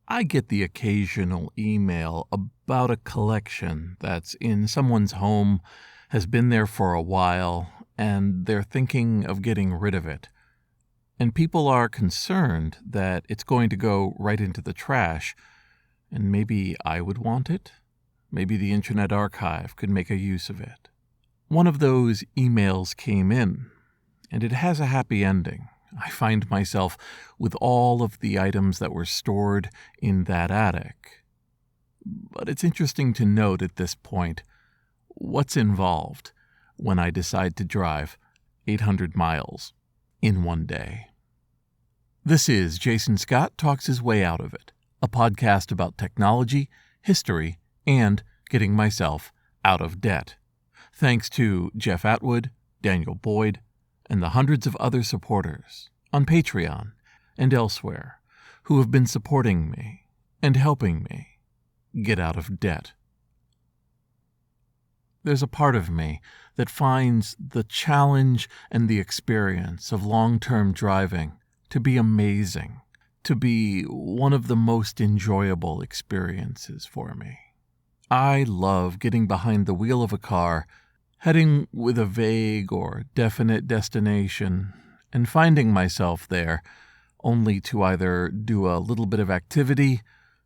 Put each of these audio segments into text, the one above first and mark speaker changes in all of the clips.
Speaker 1: I get the occasional email about a collection that's in someone's home, has been there for a while, and they're thinking of getting rid of it. And people are concerned that it's going to go right into the trash, and maybe I would want it. Maybe the Internet Archive could make a use of it. One of those emails came in, and it has a happy ending. I find myself with all of the items that were stored in that attic. But it's interesting to note at this point what's involved when I decide to drive 800 miles in one day. This is Jason Scott Talks His Way Out of It, a podcast about technology, history, and getting myself out of debt. Thanks to Jeff Atwood, Daniel Boyd, and the hundreds of other supporters on Patreon and elsewhere who have been supporting me and helping me get out of debt. There's a part of me that finds the challenge and the experience of long-term driving to be amazing, to be one of the most enjoyable experiences for me. I love getting behind the wheel of a car, heading with a vague or definite destination, and finding myself there only to either do a little bit of activity,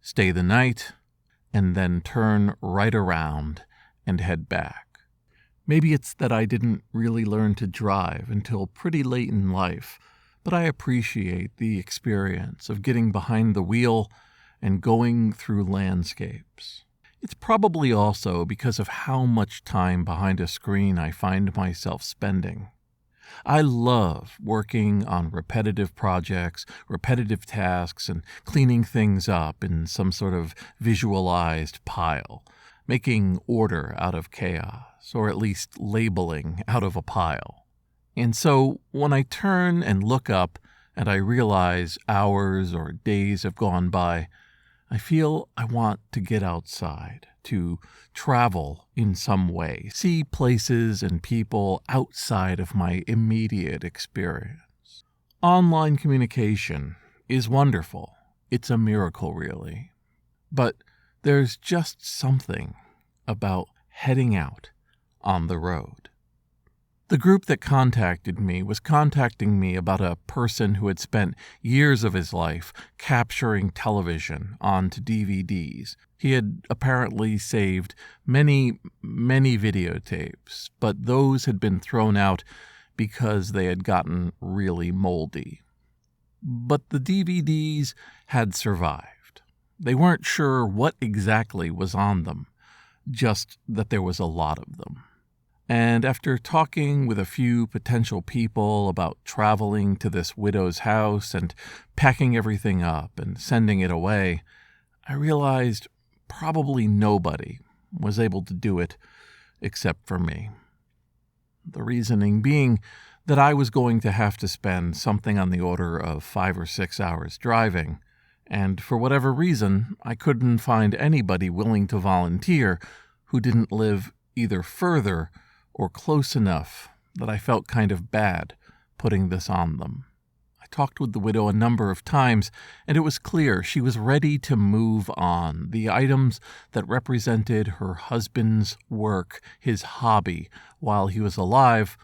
Speaker 1: stay the night, and then turn right around and head back. Maybe it's that I didn't really learn to drive until pretty late in life, but I appreciate the experience of getting behind the wheel and going through landscapes. It's probably also because of how much time behind a screen I find myself spending. I love working on repetitive projects, repetitive tasks, and cleaning things up in some sort of visualized pile, making order out of chaos, or at least labeling out of a pile. And so when I turn and look up and I realize hours or days have gone by, I feel I want to get outside, to travel in some way, see places and people outside of my immediate experience. Online communication is wonderful. It's a miracle, really. But there's just something about heading out on the road. The group that contacted me was contacting me about a person who had spent years of his life capturing television onto DVDs. He had apparently saved many videotapes, but those had been thrown out because they had gotten really moldy. But the DVDs had survived. They weren't sure what exactly was on them, just that there was a lot of them. And after talking with a few potential people about traveling to this widow's house and packing everything up and sending it away, I realized probably nobody was able to do it except for me. The reasoning being that I was going to have to spend something on the order of 5 or 6 hours driving, and for whatever reason, I couldn't find anybody willing to volunteer who didn't live either further or close enough that I felt kind of bad putting this on them. I talked with the widow a number of times, and it was clear she was ready to move on. The items that represented her husband's work, his hobby, while he was alive,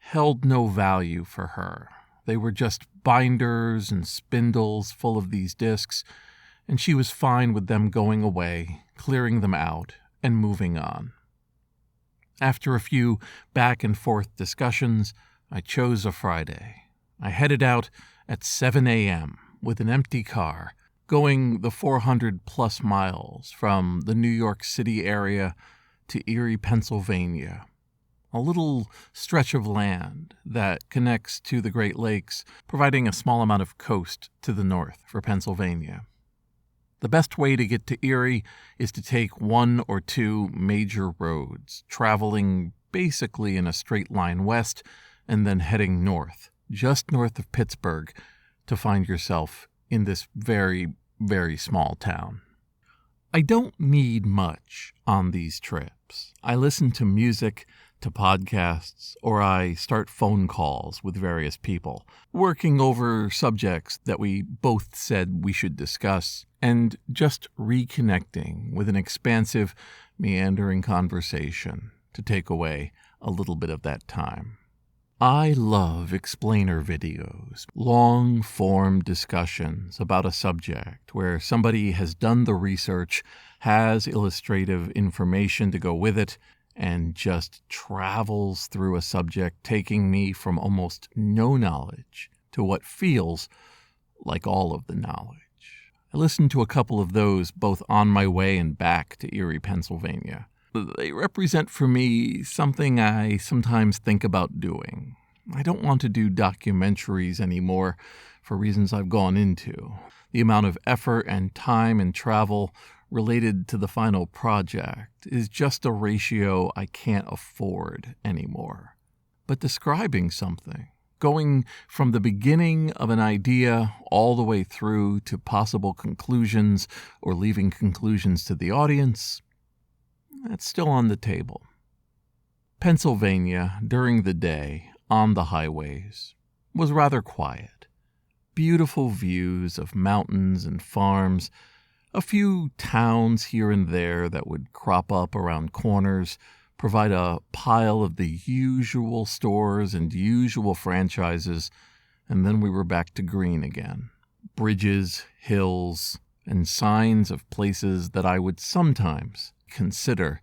Speaker 1: held no value for her. They were just binders and spindles full of these discs, and she was fine with them going away, clearing them out, and moving on. After a few back-and-forth discussions, I chose a Friday. I headed out at 7 a.m. with an empty car, going the 400-plus miles from the New York City area to Erie, Pennsylvania, a little stretch of land that connects to the Great Lakes, providing a small amount of coast to the north for Pennsylvania. The best way to get to Erie is to take 1 or 2 major roads, traveling basically in a straight line west and then heading north, just north of Pittsburgh, to find yourself in this very, very small town. I don't need much on these trips. I listen to music to podcasts, or I start phone calls with various people, working over subjects that we both said we should discuss, and just reconnecting with an expansive, meandering conversation to take away a little bit of that time. I love explainer videos, long-form discussions about a subject where somebody has done the research, has illustrative information to go with it, and just travels through a subject, taking me from almost no knowledge to what feels like all of the knowledge. I listened to a couple of those both on my way and back to Erie, Pennsylvania. They represent for me something I sometimes think about doing. I don't want to do documentaries anymore for reasons I've gone into. The amount of effort and time and travel related to the final project is just a ratio I can't afford anymore. But describing something, going from the beginning of an idea all the way through to possible conclusions or leaving conclusions to the audience, that's still on the table. Pennsylvania, during the day, on the highways, was rather quiet. Beautiful views of mountains and farms, a few towns here and there that would crop up around corners, provide a pile of the usual stores and usual franchises, and then we were back to green again. Bridges, hills, and signs of places that I would sometimes consider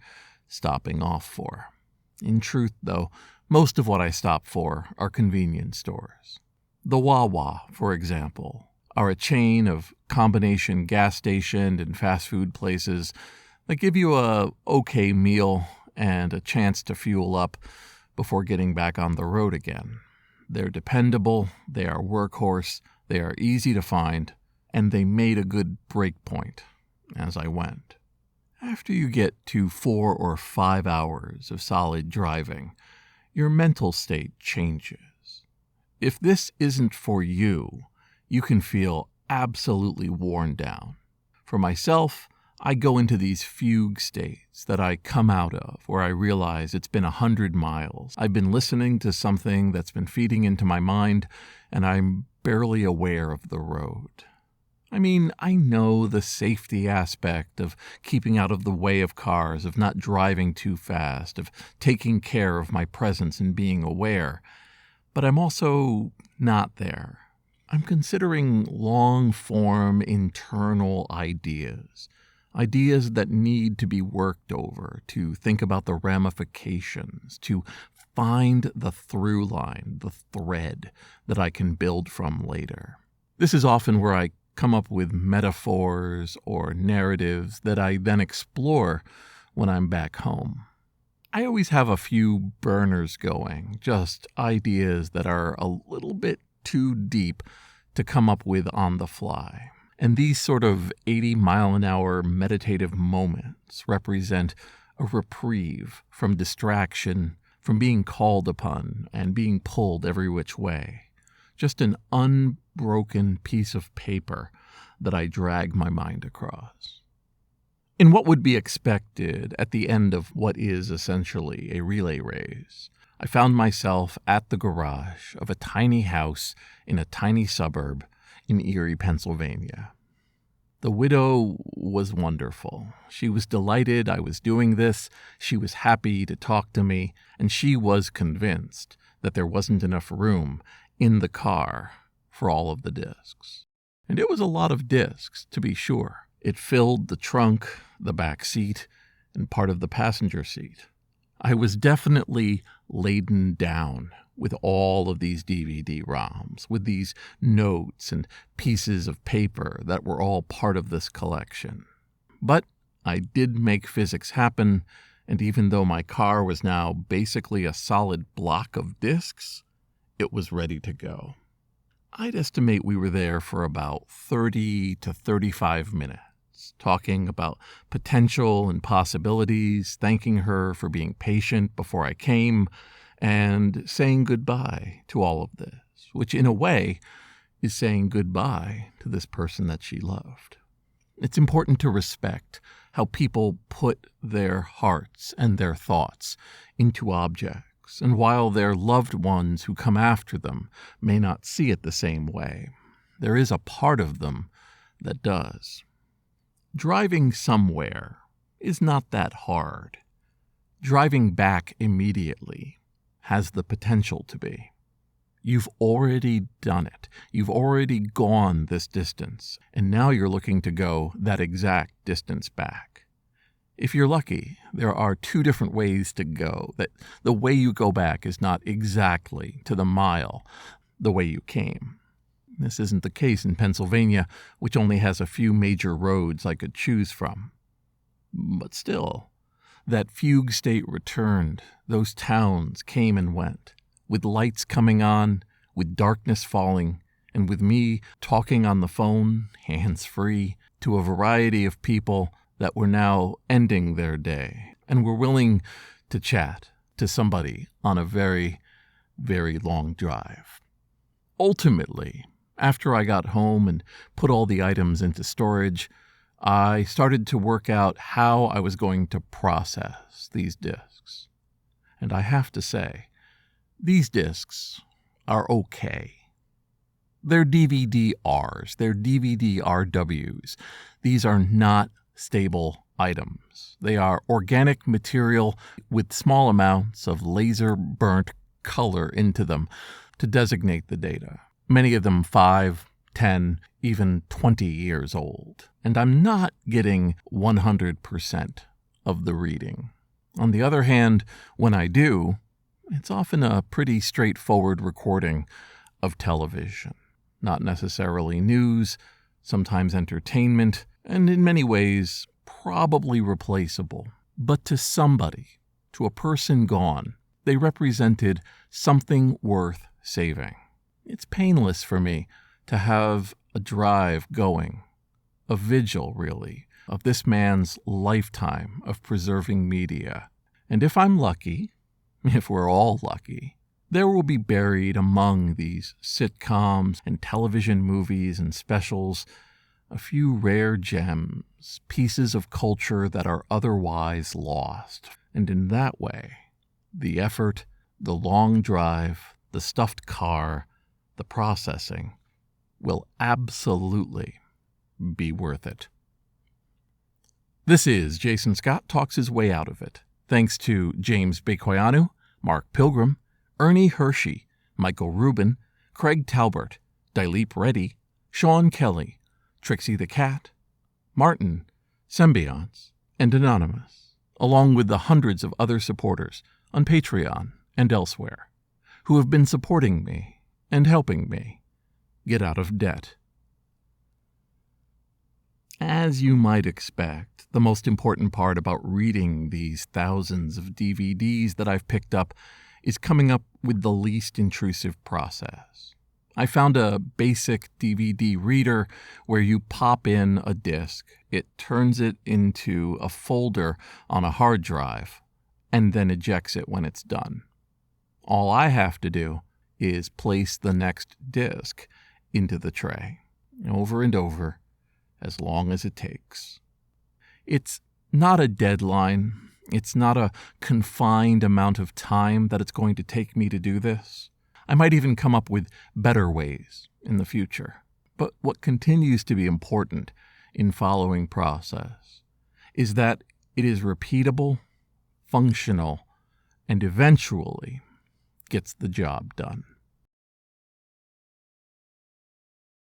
Speaker 1: stopping off for. In truth, though, most of what I stop for are convenience stores. The Wawa, for example, are a chain of combination gas station and fast food places that give you a okay meal and a chance to fuel up before getting back on the road again. They're dependable, they are workhorse, they are easy to find, and they made a good break point as I went. After you get to 4 or 5 hours of solid driving, your mental state changes. If this isn't for you, you can feel absolutely worn down. For myself, I go into these fugue states that I come out of where I realize it's been 100 miles. I've been listening to something that's been feeding into my mind, and I'm barely aware of the road. I mean, I know the safety aspect of keeping out of the way of cars, of not driving too fast, of taking care of my presence and being aware. But I'm also not there. I'm considering long-form internal ideas that need to be worked over, to think about the ramifications, to find the through line, the thread that I can build from later. This is often where I come up with metaphors or narratives that I then explore when I'm back home. I always have a few burners going, just ideas that are a little bit too deep to come up with on the fly. And these sort of 80-mile-an-hour meditative moments represent a reprieve from distraction, from being called upon and being pulled every which way. Just an unbroken piece of paper that I drag my mind across. In what would be expected at the end of what is essentially a relay race, I found myself at the garage of a tiny house in a tiny suburb in Erie, Pennsylvania. The widow was wonderful. She was delighted I was doing this. She was happy to talk to me, and she was convinced that there wasn't enough room in the car for all of the discs. And it was a lot of discs, to be sure. It filled the trunk, the back seat, and part of the passenger seat. I was definitely laden down with all of these DVD-ROMs, with these notes and pieces of paper that were all part of this collection. But I did make physics happen, and even though my car was now basically a solid block of discs, it was ready to go. I'd estimate we were there for about 30 to 35 minutes, talking about potential and possibilities, thanking her for being patient before I came, and saying goodbye to all of this, which in a way is saying goodbye to this person that she loved. It's important to respect how people put their hearts and their thoughts into objects, and while their loved ones who come after them may not see it the same way, there is a part of them that does. Driving somewhere is not that hard. Driving back immediately has the potential to be. You've already done it. You've already gone this distance, and now you're looking to go that exact distance back. If you're lucky, there are 2 different ways to go, that the way you go back is not exactly to the mile the way you came. This isn't the case in Pennsylvania, which only has a few major roads I could choose from. But still, that fugue state returned. Those towns came and went, with lights coming on, with darkness falling, and with me talking on the phone, hands-free, to a variety of people that were now ending their day and were willing to chat to somebody on a very, very long drive. Ultimately, after I got home and put all the items into storage, I started to work out how I was going to process these discs. And I have to say, these discs are okay. They're DVD-Rs, they're DVD-RWs. These are not stable items. They are organic material with small amounts of laser-burnt color into them to designate the data. Many of them 5, 10, even 20 years old. And I'm not getting 100% of the reading. On the other hand, when I do, it's often a pretty straightforward recording of television. Not necessarily news, sometimes entertainment, and in many ways, probably replaceable. But to somebody, to a person gone, they represented something worth saving. It's painless for me to have a drive going, a vigil, really, of this man's lifetime of preserving media. And if I'm lucky, if we're all lucky, there will be buried among these sitcoms and television movies and specials a few rare gems, pieces of culture that are otherwise lost. And in that way, the effort, the long drive, the stuffed car, the processing will absolutely be worth it. This is Jason Scott Talks His Way Out of It. Thanks to James Bekoyanu, Mark Pilgrim, Ernie Hershey, Michael Rubin, Craig Talbert, Dileep Reddy, Sean Kelly, Trixie the Cat, Martin, Symbionts, and Anonymous, along with the hundreds of other supporters on Patreon and elsewhere who have been supporting me and helping me get out of debt. As you might expect, the most important part about reading these thousands of DVDs that I've picked up is coming up with the least intrusive process. I found a basic DVD reader where you pop in a disc, it turns it into a folder on a hard drive, and then ejects it when it's done. All I have to do is place the next disc into the tray, over and over, as long as it takes. It's not a deadline. It's not a confined amount of time that it's going to take me to do this. I might even come up with better ways in the future. But what continues to be important in following process is that it is repeatable, functional, and eventually gets the job done.